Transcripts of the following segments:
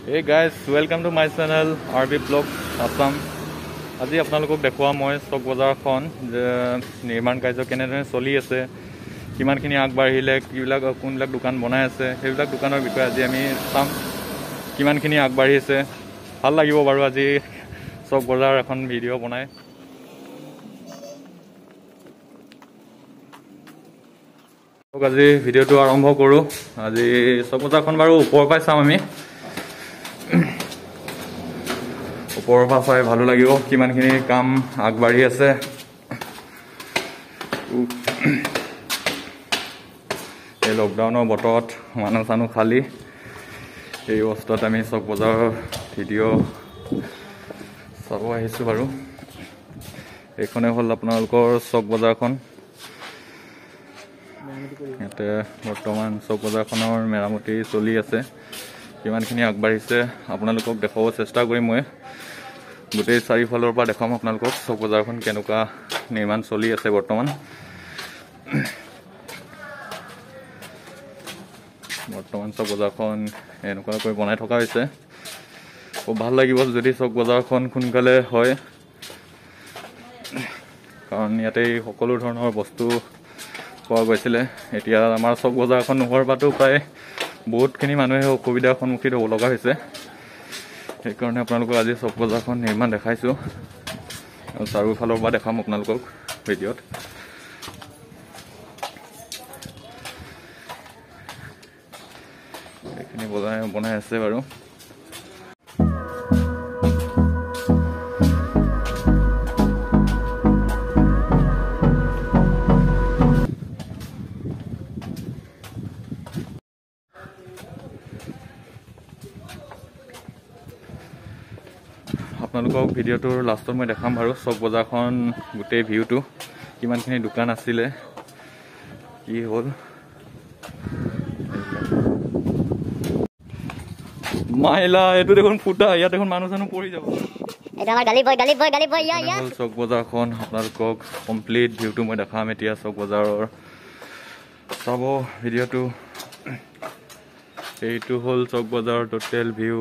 Hey guys, welcome to my channel RB Vlog Assam. আজি আপোনালোকক দেখুৱা মই চক বজাৰখন যে নিৰ্মাণ কাৰ্য কেনেদৰে চলি আছে, কিমানখিনি আগবাঢ়িলে, কোনবিলাক দোকান বনাই আছে, সেইবিলাক দোকানৰ বিষয়ে আজি আমি চাম। কিমানখিনি আগবাঢ়ি আছে, ভাল লাগিব বাৰু আজি চক বজাৰ এখন ভিডিঅ' বনাই। আজি ভিডিঅ'টো আৰম্ভ কৰোঁ। আজি চক বজাৰখন বাৰু ওপৰৰ পৰাই চাম আমি। ওপৰৰ পৰা চাই ভালো লাগিব কিমানখিনি কাম আগবাঢ়ি আছে। এই লকডাউনৰ বতৰত মানুহ চানুহ খালী, এই অৱস্থাত আমি চক বজাৰৰ ভিডিঅ' চাব আহিছোঁ বাৰু। এইখনে হ'ল আপোনালোকৰ চক বজাৰখন। ইয়াতে বৰ্তমান চক বজাৰখনৰ মেৰামতি চলি আছে। কিমানখিনি আগবাঢ়িছে আপোনালোকক দেখাব চেষ্টা কৰিম মই। গোটেই চাৰিওফালৰ পৰা দেখাম আপোনালোকক চক বজাৰখন কেনেকুৱা নিৰ্মাণ চলি আছে বৰ্তমান। চক বজাৰখন এনেকুৱাকৈ বনাই থকা হৈছে। খুব ভাল লাগিব যদি চক বজাৰখন সোনকালে হয়, কাৰণ ইয়াতে সকলো ধৰণৰ বস্তু পোৱা গৈছিলে। এতিয়া আমাৰ চক বজাৰখন নোহোৱাৰ পৰাতো প্ৰায় বহুতখিনি মানুহে অসুবিধাৰ সন্মুখীন হ'ব লগা হৈছে। সেইকাৰণে আপোনালোকক আজি চক বজাৰখন নিৰ্মাণ দেখাইছোঁ আৰু চাৰিওফালৰ পৰা দেখাম আপোনালোকক ভিডিঅ'ত। এইখিনি বনাই আছে বাৰু। আপোনালোকক ভিডিঅ'টোৰ লাষ্টত মই দেখাম বাৰু চক বজাৰখন গোটেই ভিউটো, কিমানখিনি দোকান আছিলে, কি হ'ল। মাইলা এইটো দেখোন ফুটা, ইয়াত দেখোন মানুহ চানুহ পৰি যাব। চক বজাৰখন আপোনালোকক কমপ্লিট ভিউটো মই দেখাম এতিয়া চক বজাৰৰ। চাব ভিডিঅ'টো। এইটো হ'ল চক বজাৰৰ টোটেল ভিউ।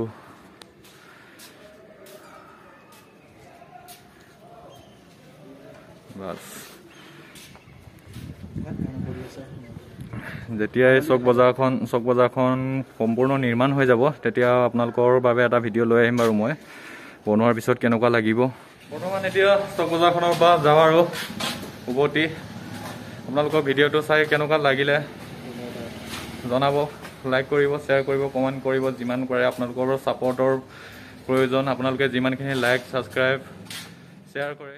যেতিয়া এই চক বজাৰখন সম্পূৰ্ণ নিৰ্মাণ হৈ যাব, তেতিয়া আপোনালোকৰ বাবে এটা ভিডিঅ' লৈ আহিম বাৰু মই, বনোৱাৰ পিছত কেনেকুৱা লাগিব। বৰ্তমান এতিয়া চক বজাৰখনৰ পৰা যাওঁ আৰু উভতি। আপোনালোকৰ ভিডিঅ'টো চাই কেনেকুৱা লাগিলে জনাব, লাইক কৰিব, শ্বেয়াৰ কৰিব, কমেণ্ট কৰিব। যিমান পাৰে আপোনালোকৰ ছাপৰ্টৰ প্ৰয়োজন। আপোনালোকে যিমানখিনি লাইক, ছাবস্ক্ৰাইব, শ্বেয়াৰ কৰে